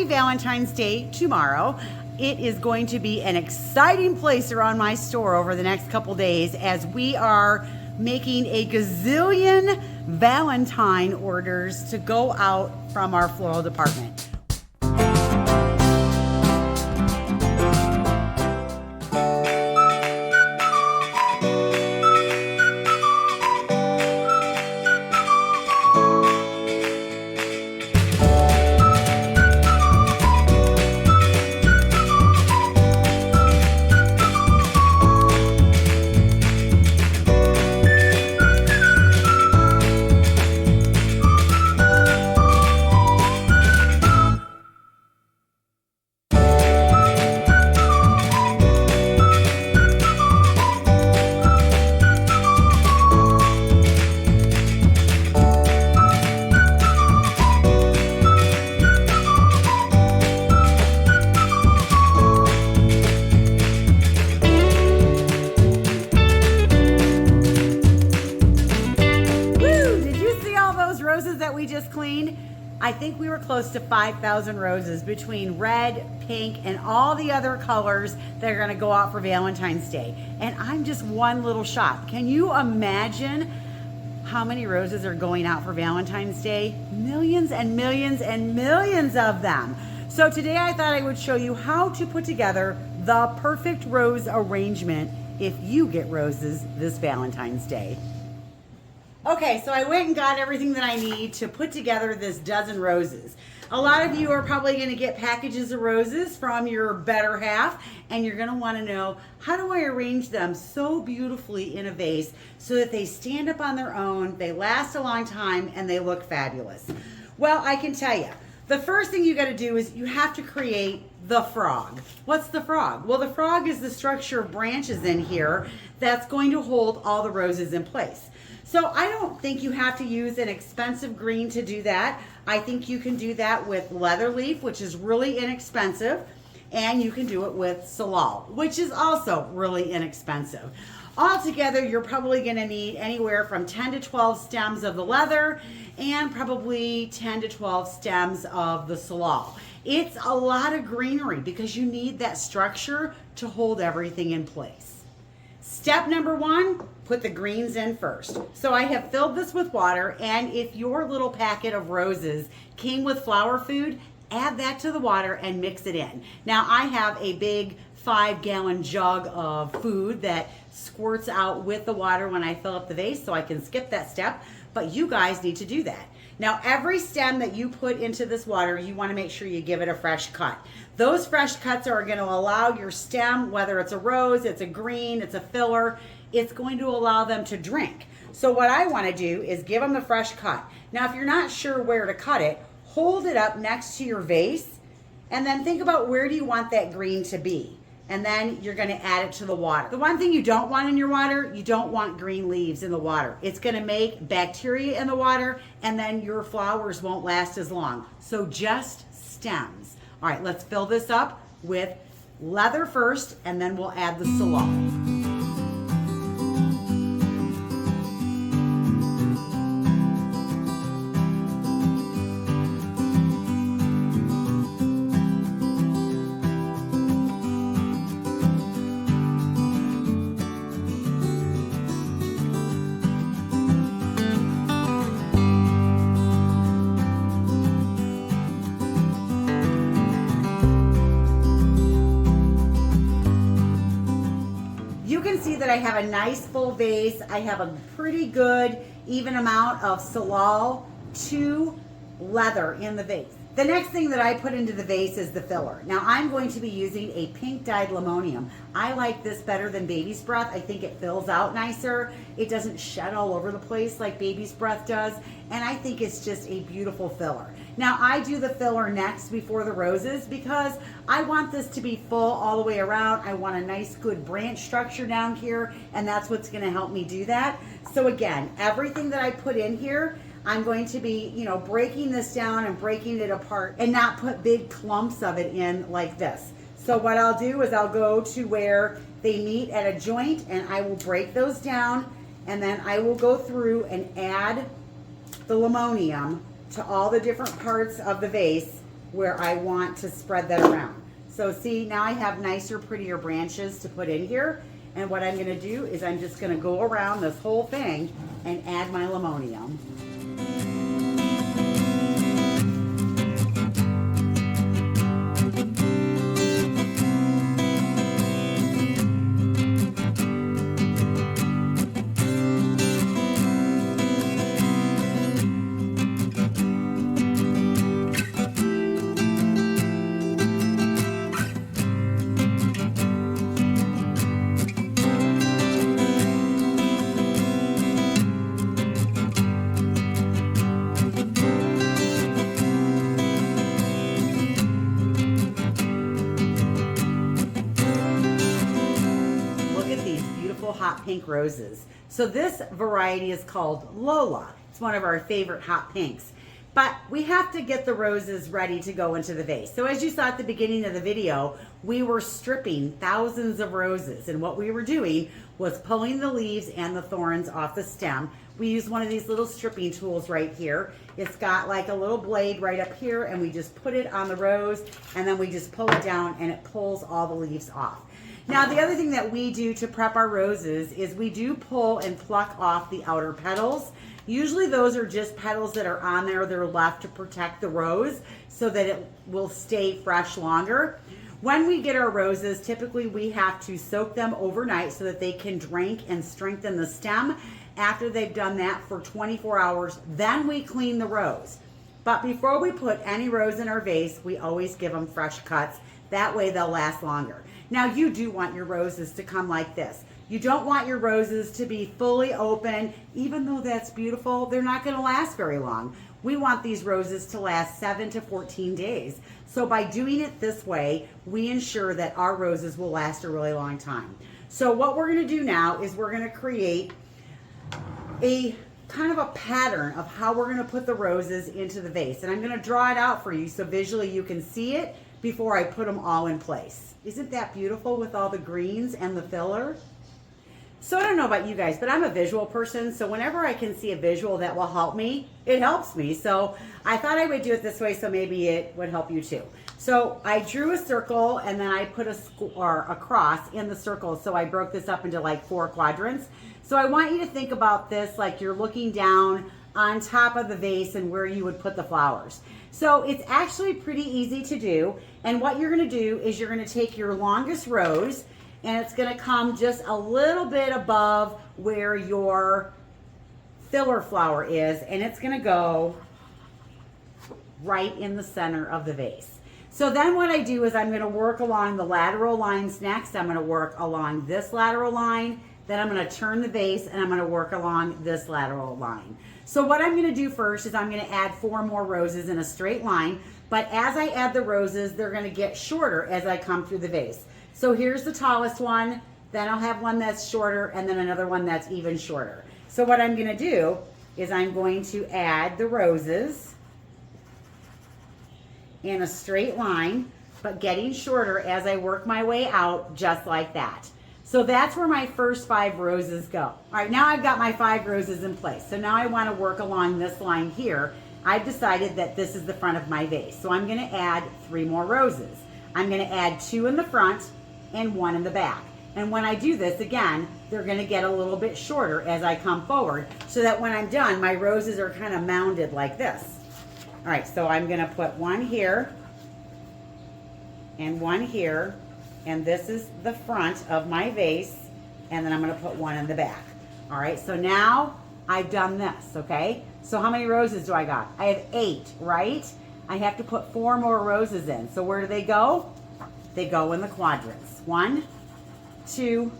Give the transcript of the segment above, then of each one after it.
Valentine's Day tomorrow. It is going to be an exciting place around my store over the next couple days as we are making a gazillion Valentine orders to go out from our floral department. That we just cleaned. I think we were close to 5,000 roses between red, pink, and all the other colors that are going to go out for Valentine's Day. And I'm just one little shop. Can you imagine how many roses are going out for Valentine's Day? Millions and millions and millions of them. So today I thought I would show you how to put together the perfect rose arrangement if you get roses this Valentine's Day. Okay, so I went and got everything that I need to put together this dozen roses. A lot of you are probably going to get packages of roses from your better half, and you're going to want to know, how do I arrange them so beautifully in a vase so that they stand up on their own, they last a long time, and they look fabulous? Well, I can tell you, the first thing you got to do is you have to create the frog. What's the frog? Well, the frog is the structure of branches in here that's going to hold all the roses in place. So I don't think you have to use an expensive green to do that. I think you can do that with leather leaf, which is really inexpensive, and you can do it with salal, which is also really inexpensive. Altogether, you're probably going to need anywhere from 10 to 12 stems of the leather and probably 10 to 12 stems of the salal. It's a lot of greenery because you need that structure to hold everything in place. Step number one, put the greens in first. So I have filled this with water, and if your little packet of roses came with flower food, add that to the water and mix it in. Now I have a big 5-gallon jug of food that squirts out with the water when I fill up the vase, so I can skip that step, but you guys need to do that. Now every stem that you put into this water, you want to make sure you give it a fresh cut. Those fresh cuts are going to allow your stem, whether it's a rose, it's a green, it's a filler, it's going to allow them to drink. So what I want to do is give them the fresh cut. Now if you're not sure where to cut it, hold it up next to your vase and then think about where do you want that green to be. And then you're going to add it to the water. The one thing you don't want in your water, you don't want green leaves in the water. It's going to make bacteria in the water, and then your flowers won't last as long. So just stems. All right, let's fill this up with leather first, and then we'll add the salal. You can see that I have a nice full vase. I have a pretty good even amount of salal to leather in the vase. The next thing that I put into the vase is the filler. Now I'm going to be using a pink dyed limonium. I like this better than baby's breath. I think it fills out nicer. It doesn't shed all over the place like baby's breath does. And I think it's just a beautiful filler. Now I do the filler next before the roses because I want this to be full all the way around. I want a nice good branch structure down here, and that's what's going to help me do that. So again, everything that I put in here, I'm going to be, breaking this down and breaking it apart and not put big clumps of it in like this. So what I'll do is I'll go to where they meet at a joint and I will break those down, and then I will go through and add the limonium to all the different parts of the vase where I want to spread that around. So see, now I have nicer, prettier branches to put in here. And what I'm going to do is I'm just going to go around this whole thing and add my limonium. Hot pink roses. So this variety is called Lola. It's one of our favorite hot pinks. But we have to get the roses ready to go into the vase. So as you saw at the beginning of the video, we were stripping thousands of roses. And what we were doing was pulling the leaves and the thorns off the stem. We use one of these little stripping tools right here. It's got like a little blade right up here, and we just put it on the rose, and then we just pull it down and it pulls all the leaves off. Now, the other thing that we do to prep our roses is we do pull and pluck off the outer petals. Usually those are just petals that are on there. They're left to protect the rose so that it will stay fresh longer. When we get our roses, typically we have to soak them overnight so that they can drink and strengthen the stem. After they've done that for 24 hours, then we clean the rose. But before we put any rose in our vase, we always give them fresh cuts. That way they'll last longer. Now, you do want your roses to come like this. You don't want your roses to be fully open. Even though that's beautiful, they're not going to last very long. We want these roses to last 7 to 14 days. So by doing it this way, we ensure that our roses will last a really long time. So what we're going to do now is we're going to create a kind of a pattern of how we're going to put the roses into the vase. And I'm going to draw it out for you so visually you can see it before I put them all in place. Isn't that beautiful with all the greens and the filler? So I don't know about you guys, but I'm a visual person. So whenever I can see a visual that will help me, it helps me. So I thought I would do it this way so maybe it would help you too. So I drew a circle and then I put a cross in the circle. So I broke this up into like 4 quadrants. So I want you to think about this like you're looking down on top of the vase and where you would put the flowers. So it's actually pretty easy to do. And what you're going to do is you're going to take your longest rose and it's going to come just a little bit above where your filler flower is, and it's going to go right in the center of the vase. So then what I do is I'm going to work along the lateral lines next. I'm going to work along this lateral line. Then I'm going to turn the vase and I'm going to work along this lateral line. So what I'm going to do first is I'm going to add 4 more roses in a straight line. But as I add the roses, they're going to get shorter as I come through the vase. So here's the tallest one. Then I'll have one that's shorter and then another one that's even shorter. So what I'm going to do is I'm going to add the roses in a straight line, but getting shorter as I work my way out, just like that. So that's where my first 5 roses go. All right, now I've got my 5 roses in place. So now I want to work along this line here. I've decided that this is the front of my vase. So I'm going to add 3 more roses. I'm going to add 2 in the front and 1 in the back. And when I do this, again, they're going to get a little bit shorter as I come forward so that when I'm done, my roses are kind of mounded like this. All right, so I'm going to put 1 here and 1 here. And this is the front of my vase, and then I'm going to put 1 in the back. All right, so now I've done this, okay? So how many roses do I got? I have 8, right? I have to put 4 more roses in. So where do they go? They go in the quadrants. 1, 2,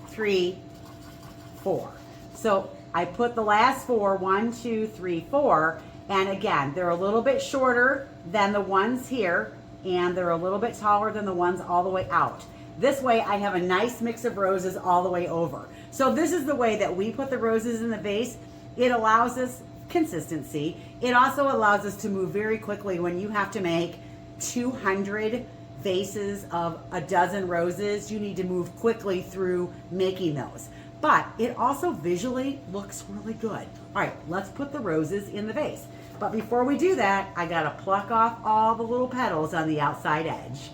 3, 4. So I put the last 4, 1, 2, 3, 4, and again, they're a little bit shorter than the ones here, and they're a little bit taller than the ones all the way out. This way I have a nice mix of roses all the way over. So this is the way that we put the roses in the vase. It allows us consistency. It also allows us to move very quickly when you have to make 200 vases of a dozen roses. You need to move quickly through making those. but it also visually looks really good. All right, let's put the roses in the vase. But before we do that, I gotta pluck off all the little petals on the outside edge.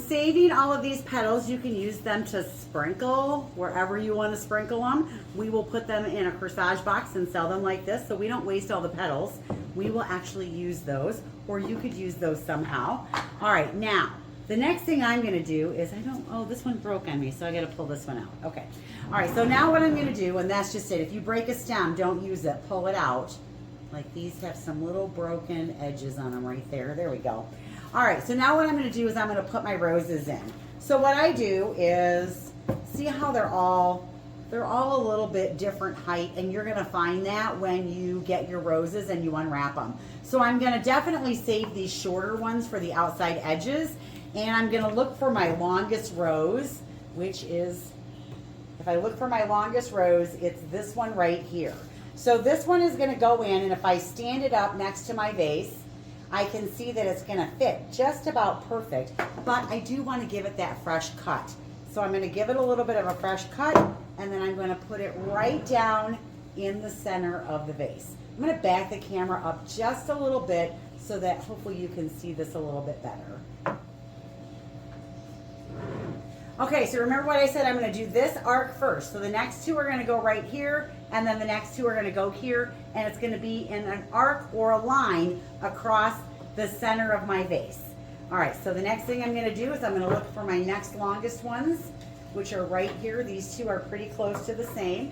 Saving all of these petals, you can use them to sprinkle wherever you want to sprinkle them. We will put them in a corsage box and sell them like this, so we don't waste all the petals. We will actually use those, or you could use those somehow. All right, now the next thing I'm going to do is oh, this one broke on me, so I got to pull this one out. Okay. All right, so now what I'm going to do, and that's just it. If you break a stem, don't use it. Pull it out. Like these have some little broken edges on them right there. There we go. All right, so now what I'm going to do is I'm going to put my roses in. So what I do is, see how they're all a little bit different height, and you're going to find that when you get your roses and you unwrap them. So I'm going to definitely save these shorter ones for the outside edges, and I'm going to look for my longest rose, which is, if I look for my longest rose, it's this one right here. So this one is going to go in, and if I stand it up next to my vase, I can see that it's gonna fit just about perfect, but I do wanna give it that fresh cut. So I'm gonna give it a little bit of a fresh cut, and then I'm gonna put it right down in the center of the vase. I'm gonna back the camera up just a little bit so that hopefully you can see this a little bit better. Okay, so remember what I said, I'm gonna do this arc first. So the next two are gonna go right here, and then the next two are gonna go here, and it's gonna be in an arc or a line across the center of my vase. All right, so the next thing I'm gonna do is I'm gonna look for my next longest ones, which are right here. These two are pretty close to the same,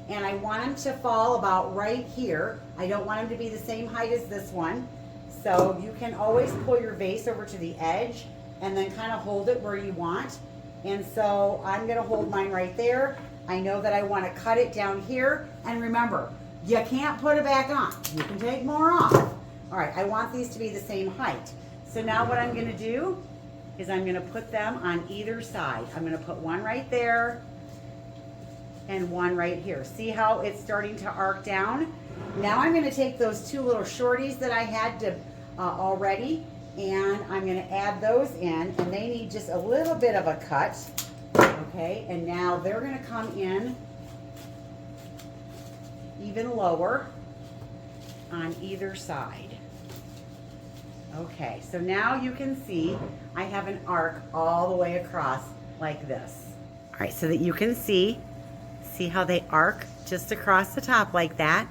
and I want them to fall about right here. I don't want them to be the same height as this one. So you can always pull your vase over to the edge and then kind of hold it where you want. And so I'm gonna hold mine right there. I know that I wanna cut it down here. And remember, you can't put it back on. You can take more off. All right, I want these to be the same height. So now what I'm gonna do is I'm gonna put them on either side. I'm gonna put one right there and one right here. See how it's starting to arc down? Now I'm gonna take those two little shorties that I had already, and I'm gonna add those in, and they need just a little bit of a cut, okay? And now they're gonna come in even lower on either side. Okay, so now you can see I have an arc all the way across like this. All right, so that you can see how they arc just across the top like that.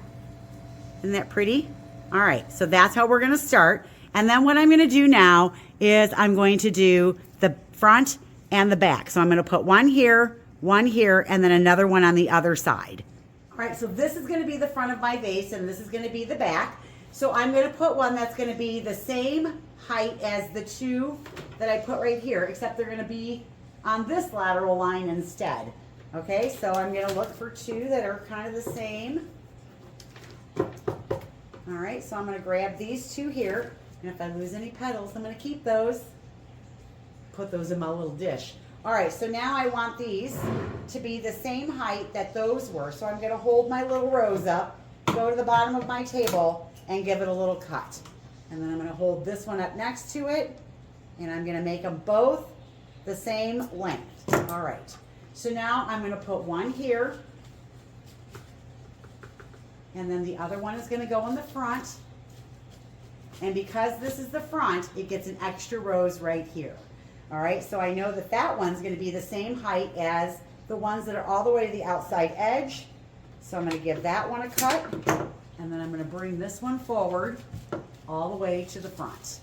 Isn't that pretty? All right, so that's how we're gonna start. And then what I'm gonna do now is I'm going to do the front and the back. So I'm gonna put one here, and then another one on the other side. All right, so this is gonna be the front of my vase, and this is gonna be the back. So I'm gonna put one that's gonna be the same height as the two that I put right here, except they're gonna be on this lateral line instead. Okay, so I'm gonna look for two that are kind of the same. All right, so I'm gonna grab these two here, and if I lose any petals, I'm gonna keep those, put those in my little dish. All right, so now I want these to be the same height that those were. So I'm gonna hold my little rose up, go to the bottom of my table, and give it a little cut. And then I'm gonna hold this one up next to it, and I'm gonna make them both the same length. All right, so now I'm gonna put one here, and then the other one is gonna go in the front. And because this is the front, it gets an extra rose right here. All right, so I know that that one's gonna be the same height as the ones that are all the way to the outside edge. So I'm gonna give that one a cut, and then I'm gonna bring this one forward all the way to the front.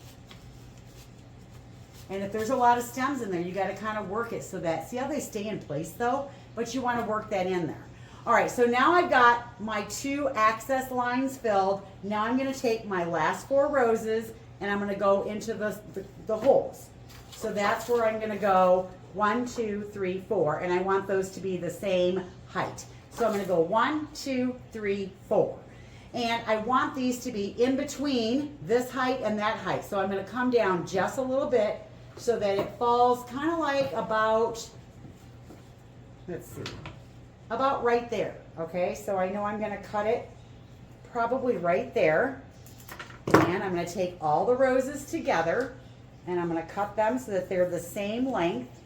And if there's a lot of stems in there, you gotta kind of work it so that, see how they stay in place though? But you wanna work that in there. All right, so now I've got my two access lines filled. Now I'm gonna take my last four roses and I'm gonna go into the holes. So that's where I'm gonna go 1, 2, 3, 4, and I want those to be the same height. So I'm going to go 1, 2, 3, 4. And I want these to be in between this height and that height. So I'm going to come down just a little bit so that it falls kind of like about, let's see, about right there. Okay, so I know I'm going to cut it probably right there. And I'm going to take all the roses together and I'm going to cut them so that they're the same length.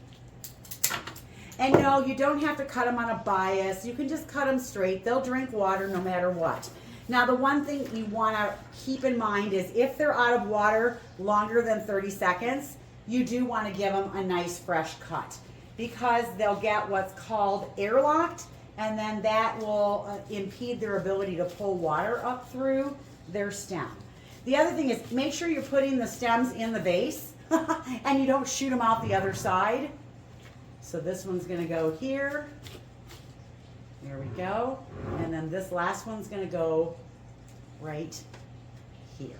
And no, you don't have to cut them on a bias. You can just cut them straight. They'll drink water no matter what. Now, the one thing you want to keep in mind is if they're out of water longer than 30 seconds, you do want to give them a nice fresh cut because they'll get what's called airlocked, and then that will impede their ability to pull water up through their stem. The other thing is make sure you're putting the stems in the vase and you don't shoot them out the other side. So this one's going to go here. There we go. And then this last one's going to go right here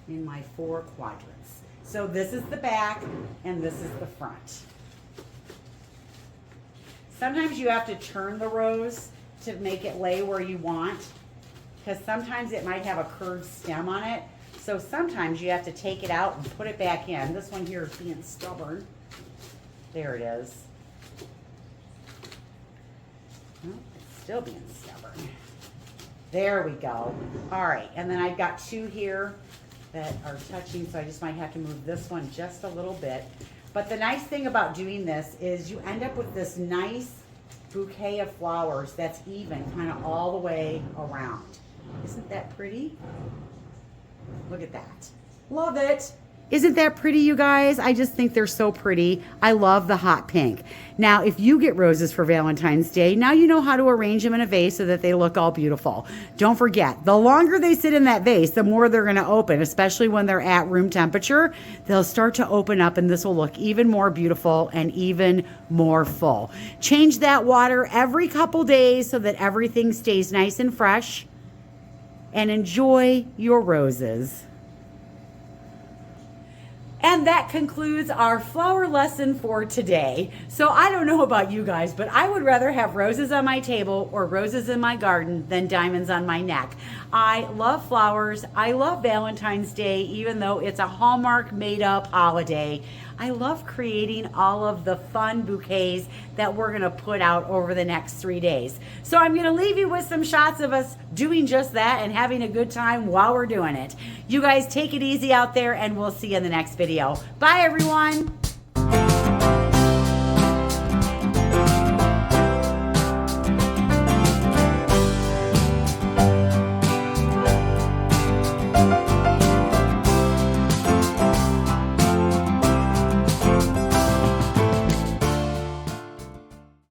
in my 4 quadrants. So this is the back and this is the front. Sometimes you have to turn the rose to make it lay where you want because sometimes it might have a curved stem on it. So sometimes you have to take it out and put it back in. This one here is being stubborn. There it is. Oh, it's still being stubborn. There we go. All right, and then I've got 2 here that are touching, so I just might have to move this one just a little bit. But the nice thing about doing this is you end up with this nice bouquet of flowers that's even kind of all the way around. Isn't that pretty? Look at that. Love it. Isn't that pretty, you guys? I just think they're so pretty. I love the hot pink. Now, if you get roses for Valentine's Day, now you know how to arrange them in a vase so that they look all beautiful. Don't forget, the longer they sit in that vase, the more they're going to open, especially when they're at room temperature. They'll start to open up and this will look even more beautiful and even more full. Change that water every couple days so that everything stays nice and fresh. And enjoy your roses. And that concludes our flower lesson for today. So I don't know about you guys, but I would rather have roses on my table or roses in my garden than diamonds on my neck. I love flowers. I love Valentine's Day, even though it's a Hallmark made up holiday. I love creating all of the fun bouquets that we're gonna put out over the next 3 days. So I'm gonna leave you with some shots of us doing just that and having a good time while we're doing it. You guys take it easy out there and we'll see you in the next video. Bye everyone.